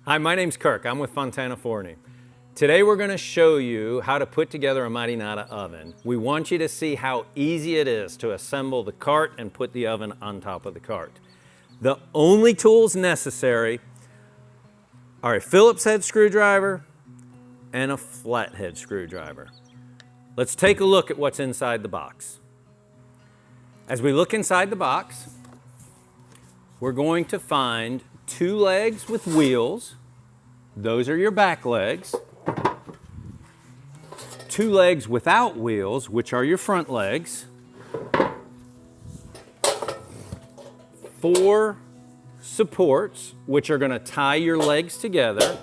Hi, my name's Kirk. I'm with Fontana Forni. Today we're going to show you how to put together a Marinara oven. We want you to see how easy it is to assemble the cart and put the oven on top of the cart. The only tools necessary are a Phillips head screwdriver and a flathead screwdriver. Let's take a look at what's inside the box. As we look inside the box, we're going to find two legs with wheels. Those are your back legs. Two legs without wheels, which are your front legs. Four supports, which are going to tie your legs together.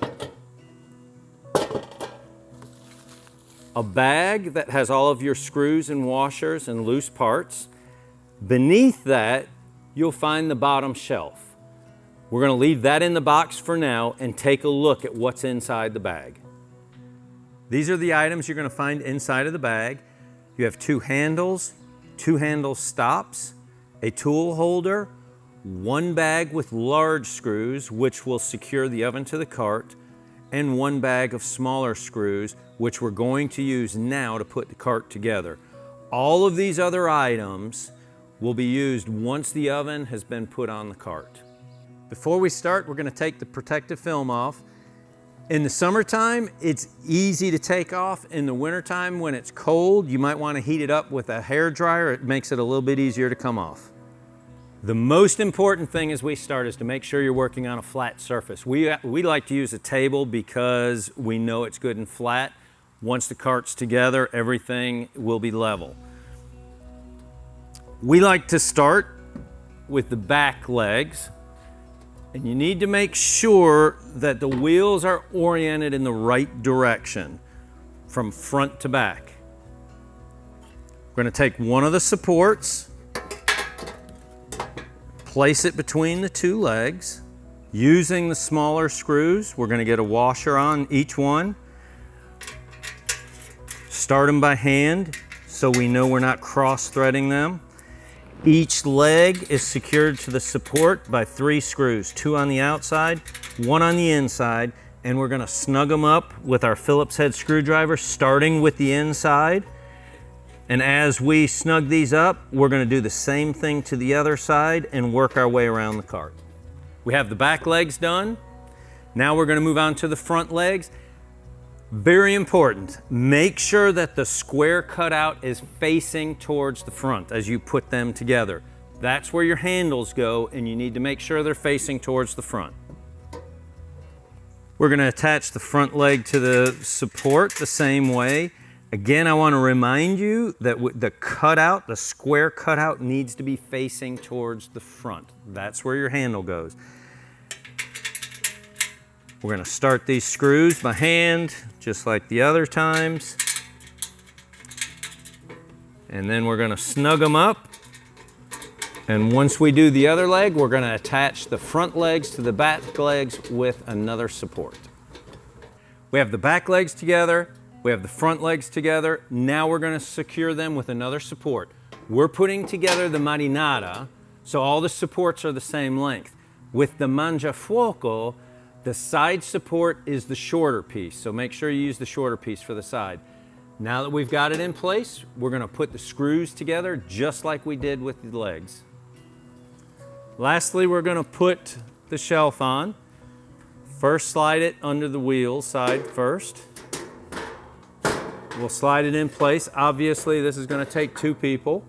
A bag that has all of your screws and washers and loose parts. Beneath that, you'll find the bottom shelf. We're going to leave that in the box for now and take a look at what's inside the bag. These are the items you're going to find inside of the bag. You have two handle stops, a tool holder, one bag with large screws, which will secure the oven to the cart, and one bag of smaller screws, which we're going to use now to put the cart together. All of these other items will be used once the oven has been put on the cart. Before we start, we're going to take the protective film off. In the summertime, it's easy to take off. In the wintertime, when it's cold, you might want to heat it up with a hair dryer. It makes it a little bit easier to come off. The most important thing as we start is to make sure you're working on a flat surface. We like to use a table because we know it's good and flat. Once the cart's together, everything will be level. We like to start with the back legs. And you need to make sure that the wheels are oriented in the right direction from front to back. We're going to take one of the supports, place it between the two legs. Using the smaller screws, we're going to get a washer on each one. Start them by hand so we know we're not cross-threading them. Each leg is secured to the support by 3 screws, 2 on the outside, 1 on the inside, and we're going to snug them up with our Phillips head screwdriver, starting with the inside. And as we snug these up, we're going to do the same thing to the other side and work our way around the cart. We have the back legs done. Now we're going to move on to the front legs. Very important, make sure that the square cutout is facing towards the front as you put them together. That's where your handles go, and you need to make sure they're facing towards the front. We're going to attach the front leg to the support the same way. Again, I want to remind you that the square cutout needs to be facing towards the front. That's where your handle goes. We're going to start these screws by hand, just like the other times. And then we're going to snug them up. And once we do the other leg, we're going to attach the front legs to the back legs with another support. We have the back legs together. We have the front legs together. Now we're going to secure them with another support. We're putting together the Marinara, so all the supports are the same length. With the Mangiafuoco, the side support is the shorter piece, so make sure you use the shorter piece for the side. Now that we've got it in place, we're going to put the screws together just like we did with the legs. Lastly, we're going to put the shelf on. First, slide it under the wheel side first. We'll slide it in place. Obviously, this is going to take 2 people.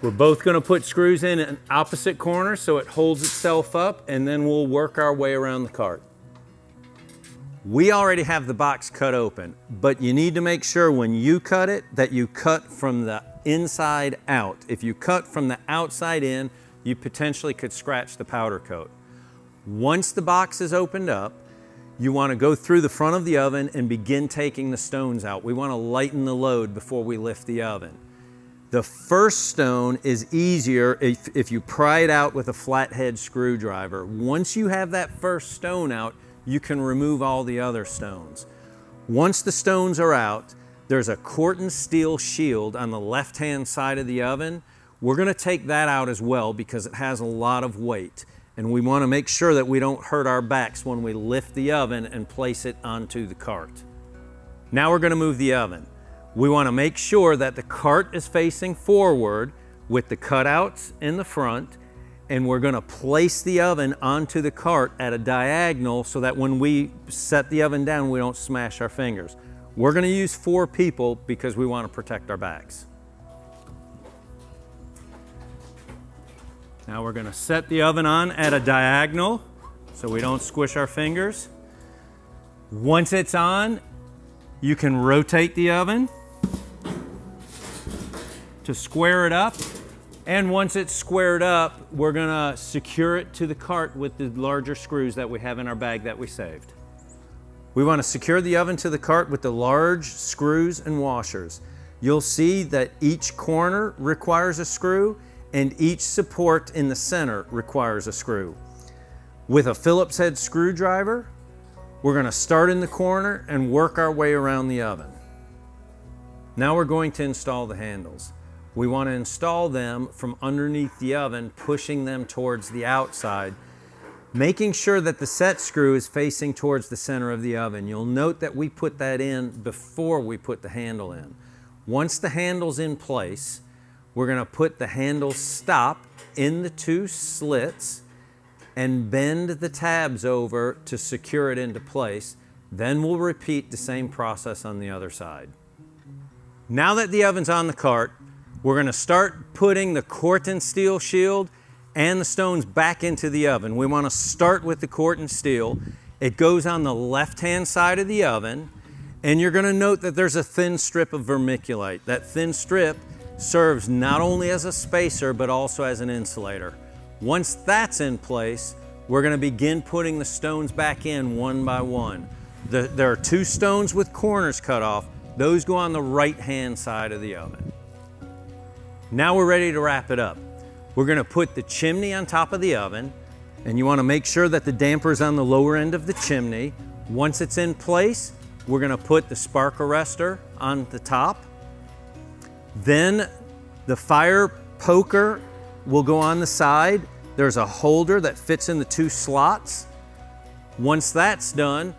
We're both going to put screws in an opposite corner so it holds itself up, and then we'll work our way around the cart. We already have the box cut open, but you need to make sure when you cut it that you cut from the inside out. If you cut from the outside in, you potentially could scratch the powder coat. Once the box is opened up, you want to go through the front of the oven and begin taking the stones out. We want to lighten the load before we lift the oven. The first stone is easier if you pry it out with a flathead screwdriver. Once you have that first stone out, you can remove all the other stones. Once the stones are out, there's a corten steel shield on the left-hand side of the oven. We're going to take that out as well because it has a lot of weight. And we want to make sure that we don't hurt our backs when we lift the oven and place it onto the cart. Now we're going to move the oven. We want to make sure that the cart is facing forward with the cutouts in the front, and we're going to place the oven onto the cart at a diagonal so that when we set the oven down, we don't smash our fingers. We're going to use 4 people because we want to protect our backs. Now we're going to set the oven on at a diagonal so we don't squish our fingers. Once it's on, you can rotate the oven to square it up. And once it's squared up, we're gonna secure it to the cart with the larger screws that we have in our bag that we saved. We wanna secure the oven to the cart with the large screws and washers. You'll see that each corner requires a screw and each support in the center requires a screw. With a Phillips head screwdriver, we're gonna start in the corner and work our way around the oven. Now we're going to install the handles. We want to install them from underneath the oven, pushing them towards the outside, making sure that the set screw is facing towards the center of the oven. You'll note that we put that in before we put the handle in. Once the handle's in place, we're going to put the handle stop in the 2 slits and bend the tabs over to secure it into place. Then we'll repeat the same process on the other side. Now that the oven's on the cart, we're going to start putting the Corten steel shield and the stones back into the oven. We want to start with the Corten steel. It goes on the left-hand side of the oven, and you're going to note that there's a thin strip of vermiculite. That thin strip serves not only as a spacer, but also as an insulator. Once that's in place, we're going to begin putting the stones back in one by one. There are 2 stones with corners cut off. Those go on the right-hand side of the oven. Now we're ready to wrap it up. We're going to put the chimney on top of the oven, and you want to make sure that the damper is on the lower end of the chimney. Once it's in place, we're going to put the spark arrestor on the top. Then the fire poker will go on the side. There's a holder that fits in the 2 slots. Once that's done,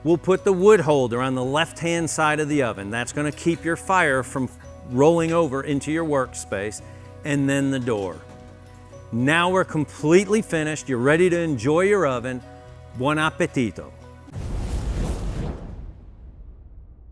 we'll put the wood holder on the left-hand side of the oven. That's going to keep your fire from rolling over into your workspace, and then the door. Now we're completely finished. You're ready to enjoy your oven. Buon appetito.